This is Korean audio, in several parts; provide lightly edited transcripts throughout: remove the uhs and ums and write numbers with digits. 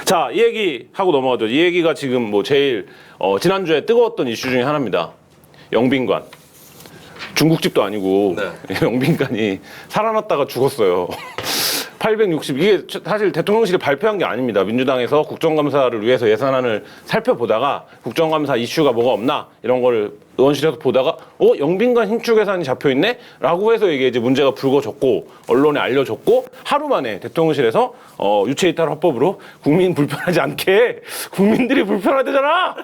자, 이 얘기 하고 넘어가죠. 이 얘기가 지금 뭐 제일 지난주에 뜨거웠던 이슈 중에 하나입니다. 영빈관. 중국집도 아니고 영빈관이 살아났다가 죽었어요. 860 이게 사실 대통령실이 발표한 게 아닙니다. 민주당에서 국정감사를 위해서 예산안을 살펴보다가 국정감사 이슈가 뭐가 없나 이런 걸 의원실에서 보다가 영빈관 신축 예산이 잡혀 있네? 라고 해서 이게 이제 문제가 불거졌고 언론에 알려졌고 하루 만에 대통령실에서 유체이탈 화법으로 국민 불편하지 않게 국민들이 불편하대잖아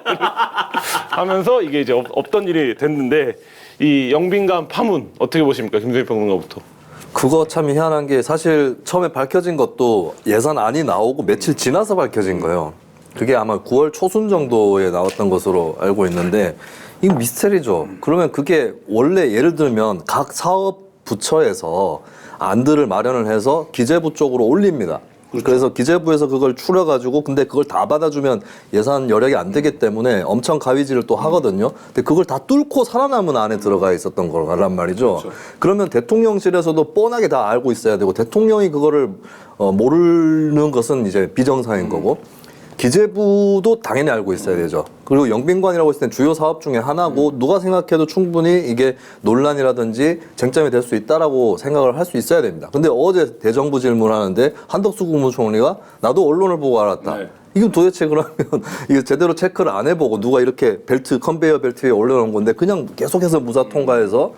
하면서 이게 이제 없던 일이 됐는데 이 영빈관 파문 어떻게 보십니까? 김수희 평론가부터. 그거 참 희한한 게 사실 처음에 밝혀진 것도 예산안이 나오고 며칠 지나서 밝혀진 거예요. 그게 아마 9월 초순 정도에 나왔던 것으로 알고 있는데 이거 미스테리죠. 그러면 그게 원래 예를 들면 각 사업 부처에서 안들을 마련을 해서 기재부 쪽으로 올립니다. 그래서 기재부에서 그걸 추려가지고 근데 그걸 다 받아주면 예산 여력이 안 되기 때문에 엄청 가위질을 또 하거든요. 근데 그걸 다 뚫고 살아남은 안에 들어가 있었던 거란 말이죠. 그렇죠. 그러면 대통령실에서도 뻔하게 다 알고 있어야 되고 대통령이 그거를 모르는 것은 이제 비정상인 거고 기재부도 당연히 알고 있어야 되죠. 그리고 영빈관이라고 했을 땐 주요 사업 중에 하나고 누가 생각해도 충분히 이게 논란이라든지 쟁점이 될 수 있다라고 생각을 할 수 있어야 됩니다. 근데 어제 대정부 질문하는데 한덕수 국무총리가 나도 언론을 보고 알았다. 네. 이건 도대체 그러면 이게 제대로 체크를 안 해보고 누가 이렇게 컨베이어 벨트 위에 올려놓은 건데 그냥 계속해서 무사 통과해서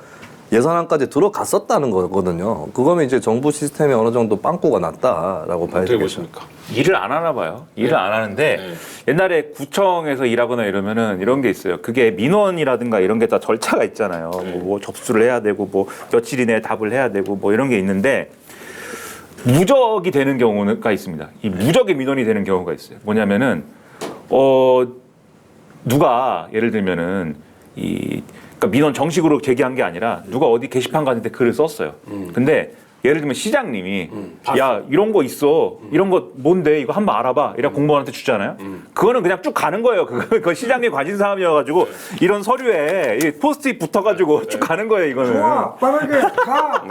예산안까지 들어갔었다는 거거든요. 그거면 이제 정부 시스템에 어느 정도 빵꾸가 났다라고 봐야 되겠죠. 일을 안 하나 봐요. 일을 안 하는데 옛날에 구청에서 일하거나 이러면은 이런 게 있어요. 그게 민원이라든가 이런 게 다 절차가 있잖아요. 뭐 접수를 해야 되고 뭐 며칠 이내에 답을 해야 되고 뭐 이런 게 있는데 무적이 되는 경우가 있습니다. 이 무적의 민원이 되는 경우가 있어요. 뭐냐면은 누가 예를 들면은 그러니까 민원 정식으로 제기한 게 아니라 누가 어디 게시판 같은데 글을 썼어요. 근데 예를 들면 시장님이 야 이런 거 있어 이런 거 뭔데 이거 한번 알아봐 이래 공무원한테 주잖아요. 그거는 그냥 쭉 가는 거예요. 그거 시장님 관심 사항이어가지고 이런 서류에 포스트잇 붙어가지고 쭉 가는 거예요. 이거는. 좋아 빠르게 가.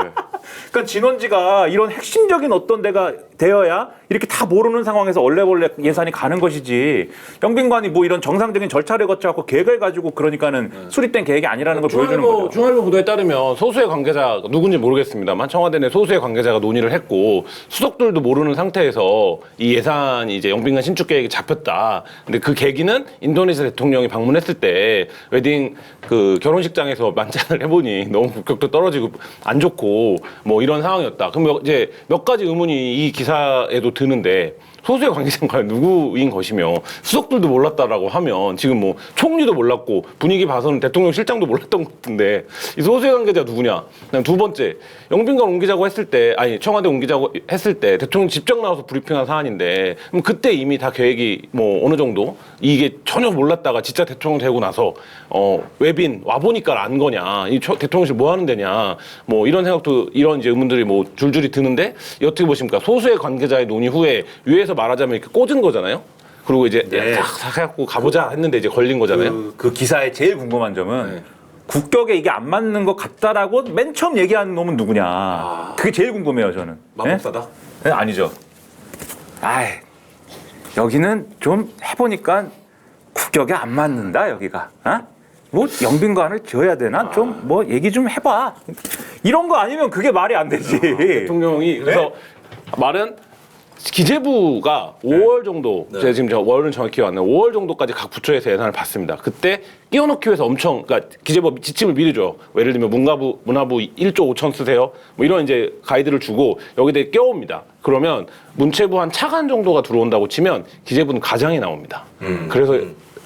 그러니까 진원지가 이런 핵심적인 어떤 데가 되어야 이렇게 다 모르는 상황에서 얼레벌레 예산이 가는 것이지 영빈관이 뭐 이런 정상적인 절차를 거쳐갖고 계획을 가지고 그러니까는 수립된 계획이 아니라는 걸 보여주는 거죠. 중앙일보 보도에 따르면 소수의 관계자 누군지 모르겠습니다만 청와대 내 소수의 관계자가 논의를 했고 수석들도 모르는 상태에서 이 예산이 이제 영빈관 신축 계획이 잡혔다. 근데 그 계기는 인도네시아 대통령이 방문했을 때 웨딩 그 결혼식장에서 만찬을 해보니 너무 국격도 떨어지고 안 좋고 뭐 이런 상황이었다. 그럼 이제 몇 가지 의문이 이 기사에도 드는데 소수의 관계자는 과연 누구인 것이며 수석들도 몰랐다라고 하면 지금 뭐 총리도 몰랐고 분위기 봐서는 대통령 실장도 몰랐던 것 같은데 이 소수의 관계자 누구냐? 그다음 두 번째 영빈관 옮기자고 했을 때 청와대 옮기자고 했을 때 대통령 직접 나와서 브리핑한 사안인데 그럼 그때 이미 다 계획이 뭐 어느 정도 이게 전혀 몰랐다가 진짜 대통령 되고 나서 외빈 와 보니까 안 거냐? 이 대통령실 뭐 하는 데냐? 뭐 이런 생각도 이런 이제 의문들이 뭐 줄줄이 드는데 어떻게 보십니까? 소수의 관계자의 논의 후에 위에서 말하자면 이렇게 꽂은 거잖아요. 그리고 이제 싹 해갖고 가보자 했는데 이제 걸린 거잖아요. 그 기사의 제일 궁금한 점은 국격에 이게 안 맞는 것 같다라고 맨 처음 얘기하는 놈은 누구냐. 그게 제일 궁금해요, 저는. 마법사다? 네? 아니죠. 여기는 좀 해보니까 국격에 안 맞는다, 여기가. 뭐 영빈관을 지어야 되나? 좀 뭐 얘기 좀 해봐. 이런 거 아니면 그게 말이 안 되지. 대통령이 그래서 말은 기재부가 5월 정도, 제가 지금 월은 정확히 기억 안 나요. 5월 정도까지 각 부처에서 예산을 받습니다. 그때 끼워넣기 위해서 엄청, 그러니까 기재부 지침을 미리 줘요. 예를 들면 문화부 1조 5천 쓰세요. 뭐 이런 이제 가이드를 주고 여기다 껴옵니다. 그러면 문체부 한 차관 정도가 들어온다고 치면 기재부는 가장이 나옵니다. 그래서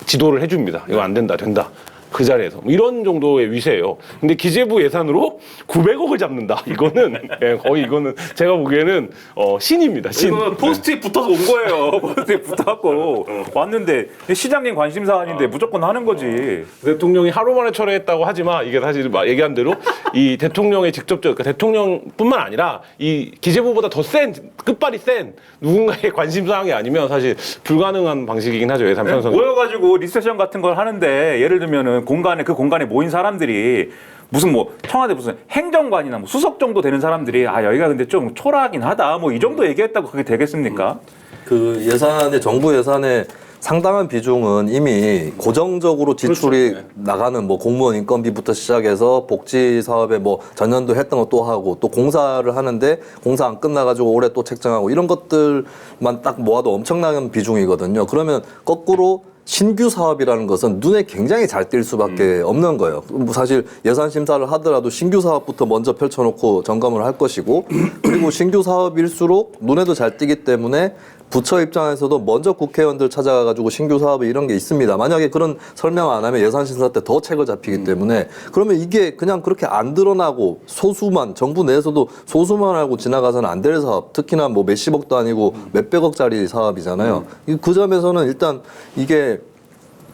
지도를 해줍니다. 이거 안 된다, 된다. 그 자리에서 뭐 이런 정도의 위세예요. 근데 기재부 예산으로 900억을 잡는다. 이거는 거의 이거는 제가 보기에는 신입니다. 신. 이거는 포스트잇 붙어서 온 거예요. 포스트잇 붙어갖고 왔는데 시장님 관심 사안인데 무조건 하는 거지. 대통령이 하루 만에 철회했다고 하지만 이게 사실 얘기한 대로 이 대통령의 직접적 그러니까 대통령뿐만 아니라 이 기재부보다 더 센 끝발이 센 누군가의 관심 사항이 아니면 사실 불가능한 방식이긴 하죠. 예산 편성. 모여가지고 리세션 같은 걸 하는데 예를 들면은 그 공간에 모인 사람들이 무슨 뭐 청와대 무슨 행정관이나 뭐 수석 정도 되는 사람들이 아 여기가 근데 좀 초라하긴 하다 뭐 이 정도 얘기했다고 그게 되겠습니까? 그 예산에 정부 예산에 상당한 비중은 이미 고정적으로 지출이 그렇죠. 나가는 뭐 공무원 인건비부터 시작해서 복지 사업에 뭐 전년도 했던 거 또 하고 또 공사를 하는데 공사 안 끝나가지고 올해 또 책정하고 이런 것들만 딱 모아도 엄청난 비중이거든요. 그러면 거꾸로 신규 사업이라는 것은 눈에 굉장히 잘 띌 수밖에 없는 거예요. 뭐 사실 예산 심사를 하더라도 신규 사업부터 먼저 펼쳐놓고 점검을 할 것이고 그리고 신규 사업일수록 눈에도 잘 띄기 때문에 부처 입장에서도 먼저 국회의원들 찾아가가지고 신규 사업에 이런 게 있습니다. 만약에 그런 설명 안 하면 예산 심사 때 더 책을 잡히기 때문에 그러면 이게 그냥 그렇게 안 드러나고 소수만 정부 내에서도 소수만 알고 지나가서는 안 될 사업 특히나 뭐 몇십억도 아니고 몇백억짜리 사업이잖아요. 그 점에서는 일단 이게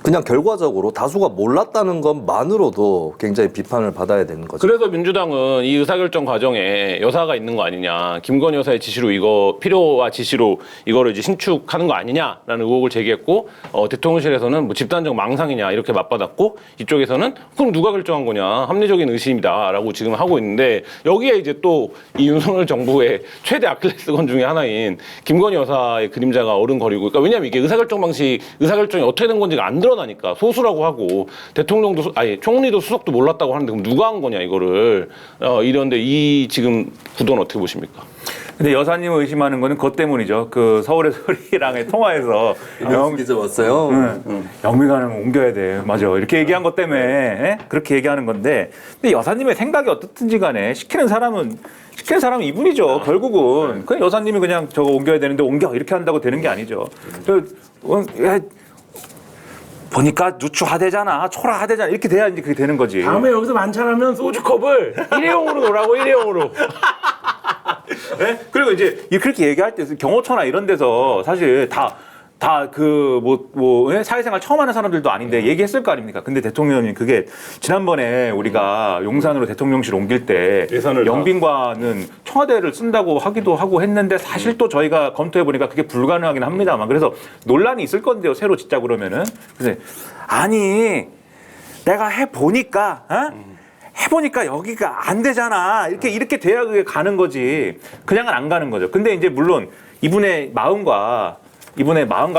그냥 결과적으로 다수가 몰랐다는 것만으로도 굉장히 비판을 받아야 되는 거죠. 그래서 민주당은 이 의사결정 과정에 여사가 있는 거 아니냐, 김건희 여사의 지시로 이거 필요와 지시로 이거를 이제 신축하는 거 아니냐라는 의혹을 제기했고 대통령실에서는 뭐 집단적 망상이냐 이렇게 맞받았고 이쪽에서는 그럼 누가 결정한 거냐 합리적인 의심이다라고 지금 하고 있는데 여기에 이제 또 이 윤석열 정부의 최대 아킬레스건 중에 하나인 김건희 여사의 그림자가 어른거리고 그러니까 왜냐하면 이게 의사결정이 어떻게 된 건지가 안 드러나니까 소수라고 하고 대통령도 아니 총리도 수석도 몰랐다고 하는데 그럼 누가 한 거냐 이거를 이런데 이 지금 구도는 어떻게 보십니까? 근데 여사님을 의심하는 거는 그것 때문이죠. 그 서울의 소리랑의 통화에서 기자 왔어요. 영미관을 옮겨야 돼. 맞아. 이렇게 얘기한 것 때문에 예? 그렇게 얘기하는 건데 근데 여사님의 생각이 어떻든지 간에 시키는 사람은 이분이죠. 결국은 그냥 여사님이 그냥 저거 옮겨야 되는데 옮겨 이렇게 한다고 되는 게 아니죠. 보니까 누추하대잖아, 초라하대잖아 이렇게 돼야 이제 그게 되는 거지. 다음에 여기서 만찬하면 소주컵을 일회용으로 놓으라고 일회용으로. 네? 그리고 이제 그렇게 얘기할 때 경호처나 이런 데서 사실 다 그 사회생활 처음 하는 사람들도 아닌데 얘기했을 거 아닙니까? 근데 대통령이 그게 지난번에 우리가 용산으로 대통령실 옮길 때 예산을 영빈관은 청와대를 쓴다고 하기도 하고 했는데 사실 또 저희가 검토해 보니까 그게 불가능하긴 합니다만 그래서 논란이 있을 건데요. 새로 짓자 그러면은 그래서 아니 내가 해 보니까 해보니까 여기가 안 되잖아. 이렇게 돼야 그게 가는 거지. 그냥은 안 가는 거죠. 근데 이제 물론 이분의 마음과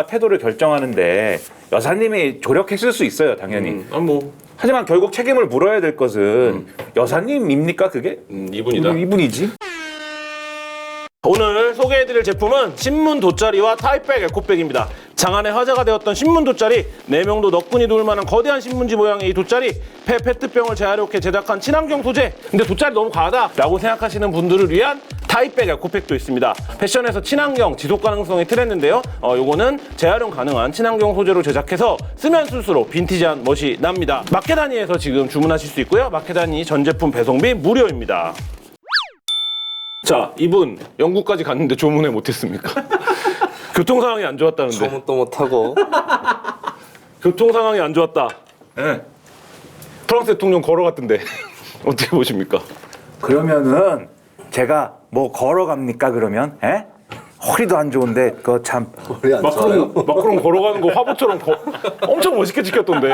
태도를 결정하는데 여사님이 조력했을 수 있어요, 당연히. 하지만 결국 책임을 물어야 될 것은 여사님입니까, 그게? 이분이다. 이분이지. 오늘 소개해드릴 제품은 신문 돗자리와 타이백 에코백입니다. 장안의 화제가 되었던 신문 돗자리, 4명도 너끈히 누울 만한 거대한 신문지 모양의 이 돗자리, 페트병을 재활용해 제작한 친환경 소재. 근데 돗자리 너무 과하다 라고 생각하시는 분들을 위한 타이백 에코백도 있습니다. 패션에서 친환경, 지속 가능성이 트렌드인데요. 요거는 재활용 가능한 친환경 소재로 제작해서 쓰면 쓸수록 빈티지한 멋이 납니다. 마케다니에서 지금 주문하실 수 있고요. 마케다니 전 제품 배송비 무료입니다. 자, 이분 영국까지 갔는데 조문회 못했습니까? 교통 상황이 안 좋았다는데. 소문도 못하고 교통 상황이 안 좋았다. 네. 프랑스 대통령 걸어갔던데 어떻게 보십니까? 그러면은 제가 뭐 걸어갑니까, 그러면? 에? 허리도 안 좋은데, 그거 참. 머리 안 좋아요. 마크롱 걸어가는 거 화보처럼 엄청 멋있게 찍혔던데.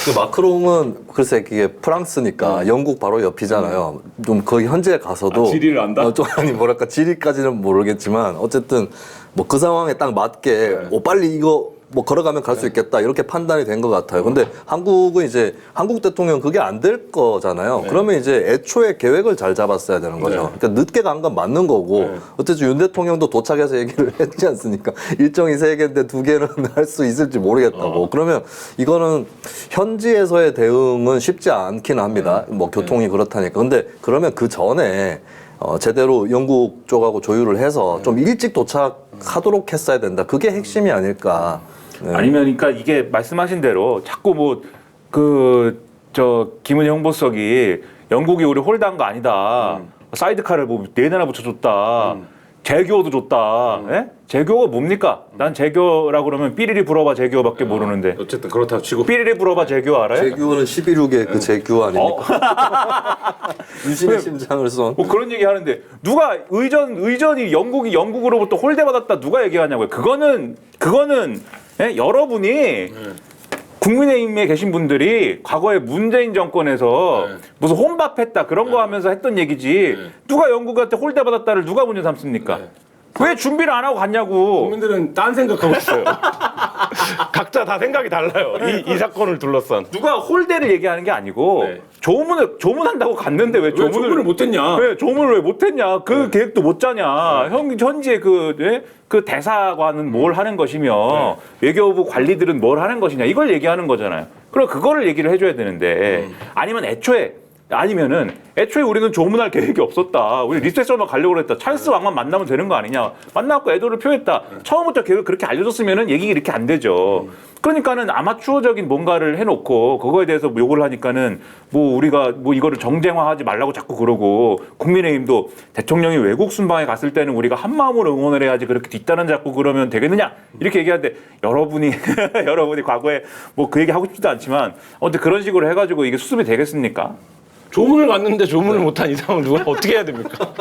그 마크롱은 글쎄 그게 프랑스니까 영국 바로 옆이잖아요. 좀 거기 현지에 가서도 지리를 안다? 좀 아니 뭐랄까 지리까지는 모르겠지만 어쨌든 뭐 그 상황에 딱 맞게 빨리 이거 뭐 걸어가면 갈 수 있겠다 이렇게 판단이 된 것 같아요. 근데 한국은 이제 한국 대통령 그게 안 될 거잖아요. 그러면 이제 애초에 계획을 잘 잡았어야 되는 거죠. 그러니까 늦게 간 건 맞는 거고 어쨌든 윤 대통령도 도착해서 얘기를 했지 않습니까? 일정이 3개인데 2개는 할 수 있을지 모르겠다고. 그러면 이거는 현지에서의 대응은 쉽지 않긴 합니다. 뭐 교통이 그렇다니까. 근데 그러면 그 전에 제대로 영국 쪽하고 조율을 해서 좀 일찍 도착하도록 했어야 된다. 그게 핵심이 아닐까. 네. 아니면 그러니까 이게 말씀하신 대로 자꾸 김은혜 홍보석이 영국이 우리 홀드한 거 아니다. 사이드카를 뭐 4대나 붙여줬다. 재교도 줬다. 예? 재교가 뭡니까? 난 재교라고 그러면 삐리리 불어봐 재교밖에 모르는데. 어쨌든 그렇다고 치고. 삐리리 불어봐 재교 알아요? 재규어는 11육의 그 재규어 아닙니까? 유신의 심장을 쏜. 뭐 그런 얘기 하는데 누가 의전이 영국이 영국으로부터 홀대받았다 누가 얘기하냐고요. 그거는 예? 여러분이 국민의힘에 계신 분들이 과거에 문재인 정권에서 무슨 혼밥했다 그런 거 하면서 했던 얘기지 누가 영국한테 홀대 받았다를 누가 문제 삼습니까? 왜 준비를 안 하고 갔냐고. 국민들은 딴 생각하고 있어요. 각자 다 생각이 달라요. 이 사건을 둘러싼. 누가 홀대를 얘기하는 게 아니고 네. 조문한다고 갔는데 왜 조문을 못했냐? 왜 조문을 왜 못했냐? 그 계획도 못 짜냐? 현재 그 대사관은 뭘 하는 것이며 외교부 관리들은 뭘 하는 것이냐? 이걸 얘기하는 거잖아요. 그럼 그거를 얘기를 해줘야 되는데 아니면은 애초에 우리는 조문할 계획이 없었다. 우리 리셋설만 가려고 그랬다. 찰스 왕만 만나면 되는 거 아니냐. 만나고 애도를 표했다. 처음부터 계획을 그렇게 알려줬으면은 얘기가 이렇게 안 되죠. 그러니까는 아마추어적인 뭔가를 해놓고 그거에 대해서 욕을 하니까는 뭐 우리가 뭐 이거를 정쟁화하지 말라고 자꾸 그러고 국민의힘도 대통령이 외국 순방에 갔을 때는 우리가 한 마음으로 응원을 해야지 그렇게 뒷단은 자꾸 그러면 되겠느냐 이렇게 얘기하는데 여러분이 과거에 뭐 그 얘기 하고 싶지도 않지만 어쨌든 그런 식으로 해가지고 이게 수습이 되겠습니까? 조문을 갔는데 조문을 못한 이상은 누가 어떻게 해야 됩니까?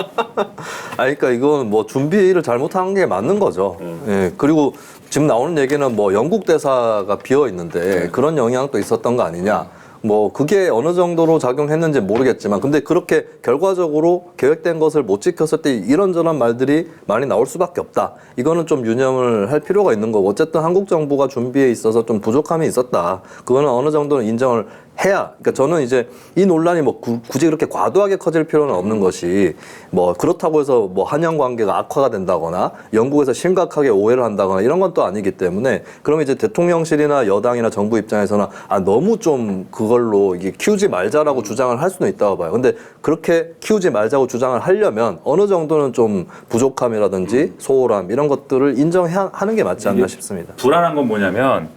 그러니까 이건 뭐 준비를 잘못한 게 맞는 거죠. 예. 그리고 지금 나오는 얘기는 뭐 영국 대사가 비어 있는데 그런 영향도 있었던 거 아니냐. 뭐 그게 어느 정도로 작용했는지 모르겠지만 근데 그렇게 결과적으로 계획된 것을 못 지켰을 때 이런저런 말들이 많이 나올 수밖에 없다. 이거는 좀 유념을 할 필요가 있는 거고 어쨌든 한국 정부가 준비에 있어서 좀 부족함이 있었다. 그거는 어느 정도는 인정을 해야. 그러니까 저는 이제 이 논란이 뭐 굳이 그렇게 과도하게 커질 필요는 없는 것이 뭐 그렇다고 해서 뭐 한영 관계가 악화가 된다거나 영국에서 심각하게 오해를 한다거나 이런 건 또 아니기 때문에 그러면 이제 대통령실이나 여당이나 정부 입장에서는 너무 좀 그걸로 이게 키우지 말자라고 주장을 할 수는 있다고 봐요. 근데 그렇게 키우지 말자고 주장을 하려면 어느 정도는 좀 부족함이라든지 소홀함 이런 것들을 인정하는 게 맞지 않나 싶습니다. 불안한 건 뭐냐면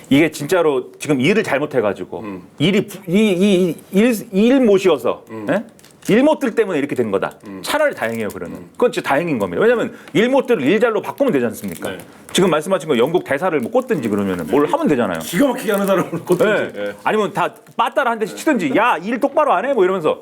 이게 진짜로 지금 일을 잘못해가지고 일 못이어서 일 못들 때문에 이렇게 된 거다. 차라리 다행이에요. 그러면 그건 진짜 다행인 겁니다. 왜냐하면 일 못들을 일잘로 바꾸면 되지 않습니까? 네. 지금 말씀하신 거 영국 대사를 뭐 꽂든지 그러면은 뭘 하면 되잖아요. 기가 막히게 하는 사람을 꽂든지. 네. 아니면 다 빠따라 한 대씩 치든지 야 일 똑바로 안 해? 뭐 이러면서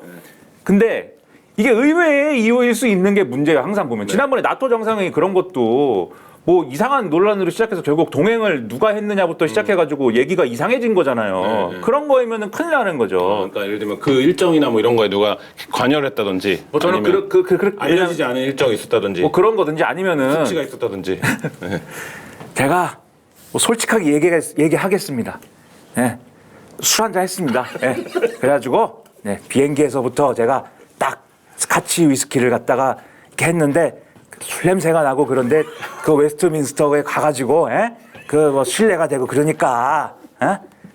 근데 이게 의외의 이유일 수 있는 게 문제가 항상 보면 지난번에 나토 정상회의 그런 것도 뭐 이상한 논란으로 시작해서 결국 동행을 누가 했느냐부터 시작해가지고 얘기가 이상해진 거잖아요. 그런 거이면은 큰일 나는 거죠. 그러니까 예를 들면 그 일정이나 뭐 이런 거에 누가 관여를 했다든지 저는 아니면 그렇게 알려지지 않은 일정이 있었다든지 뭐 그런 거든지 아니면은 수치가 있었다든지. 제가 뭐 솔직하게 얘기하겠습니다. 네. 술 한잔 했습니다. 네. 그래가지고 비행기에서부터 제가 딱 스카치 위스키를 갖다가 이렇게 했는데 술 냄새가 나고 그런데 그 웨스트민스터에 가가지고 그 뭐 신뢰가 되고 그러니까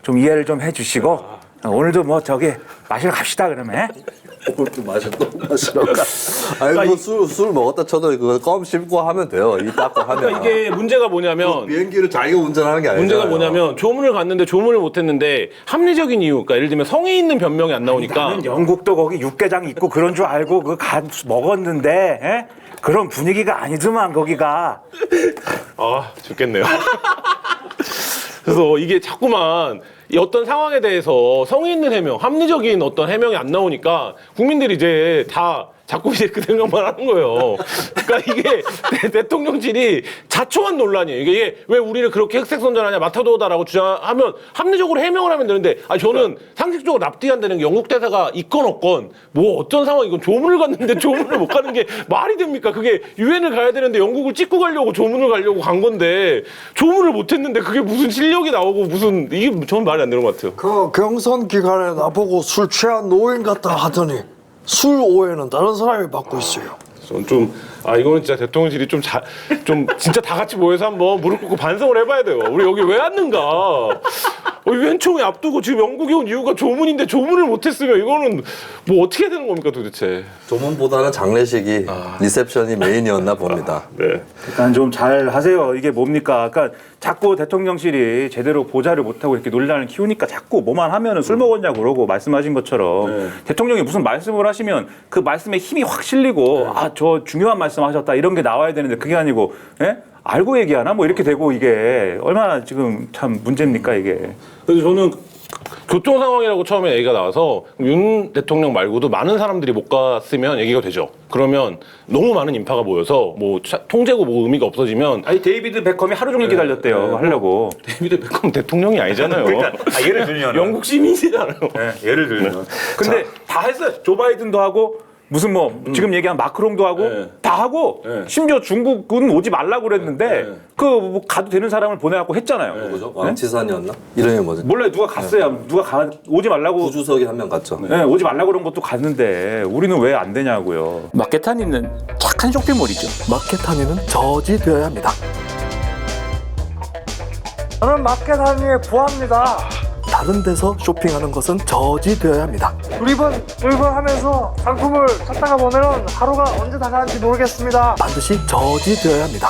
좀 이해를 좀 해주시고 오늘도 뭐 저기 마시러 갑시다 그러면. 또 마시러 가. 아니 뭐 술 먹었다 쳐도 그거 껌 씹고 하면 돼요. 이 닦고 하면. 그러니까 이게 문제가 뭐냐면 비행기를 자기가 운전하는 게 아니잖아요. 문제가 뭐냐면 조문을 갔는데 조문을 못했는데 합리적인 이유, 그러니까 예를 들면 성의 있는 변명이 안 나오니까 나는 영국도 거기 육개장 있고 그런 줄 알고 그 먹었는데 그런 분위기가 아니더만 거기가. 죽겠네요. 그래서 이게 자꾸만 이 어떤 상황에 대해서 성의 있는 해명, 합리적인 어떤 해명이 안 나오니까 국민들이 이제 다 자꾸 이제 그 생각만 하는 거예요. 그러니까 이게 대통령실이 자초한 논란이에요. 이게 왜 우리를 그렇게 흑색선전하냐, 마타도다라고 주장하면 합리적으로 해명을 하면 되는데, 저는 상식적으로 납득이 안 되는 게 영국 대사가 있건 없건 뭐 어떤 상황 이건 조문을 갔는데 조문을 못 가는 게 말이 됩니까? 그게 유엔을 가야 되는데 영국을 찍고 가려고 조문을 가려고 간 건데 조문을 못 했는데 그게 무슨 실력이 나오고 무슨 이게 저는 말이 안 되는 것 같아요. 그 경선 기간에 나보고 술 취한 노인 같다 하더니 술 오해는 다른 사람이 받고 있어요. 저는 좀 이거는 진짜 대통령실이 좀 진짜 다 같이 모여서 한번 무릎 꿇고 반성을 해봐야 돼요. 우리 여기 왜 왔는가? 유엔 총회 앞두고 지금 영국에 온 이유가 조문인데 조문을 못했으면 이거는 뭐 어떻게 해야 되는 겁니까 도대체? 조문보다는 장례식이 리셉션이 메인이었나 봅니다. 네. 그러니까 좀 잘 하세요. 이게 뭡니까? 그러니까 자꾸 대통령실이 제대로 보좌를 못하고 이렇게 논란을 키우니까 자꾸 뭐만 하면은 술 먹었냐고 그러고 말씀하신 것처럼 대통령이 무슨 말씀을 하시면 그 말씀에 힘이 확 실리고 저 중요한 말씀하셨다 이런 게 나와야 되는데 그게 아니고 알고 얘기하나 뭐 이렇게 되고 이게 얼마나 지금 참 문제입니까 이게. 그래서 저는 교통 상황이라고 처음에 얘기가 나와서 윤 대통령 말고도 많은 사람들이 못 갔으면 얘기가 되죠. 그러면 너무 많은 인파가 모여서 뭐 통제고 뭐 의미가 없어지면 아니 데이비드 베컴이 하루 종일 기다렸대요. 하려고. 데이비드 베컴 대통령이 아니잖아요. 그러니까 예를 들면 영국 시민이잖아요. 네, 예를 들면. 근데 다 했어요. 조 바이든도 하고 무슨 뭐 지금 얘기한 마크롱도 하고 네. 다 하고 네. 심지어 중국은 오지 말라고 그랬는데 네. 그 뭐 가도 되는 사람을 보내갖고 했잖아요. 누구죠? 왕치산이었나? 이름이 뭐지? 몰래 누가 갔어요. 누가 오지 말라고. 구주석이 한 명 갔죠. 네, 오지 말라고 그런 것도 갔는데 우리는 왜 안 되냐고요. 마케타니는 착한 쇼핑몰이죠. 마켓하니는 저지되어야 합니다. 저는 마켓하니에 부합니다. 다른 데서 쇼핑하는 것은 저지되어야 합니다. 두리번하면서 상품을 찾다가 보면 하루가 언제 다 가는지 모르겠습니다. 반드시 저지되어야 합니다.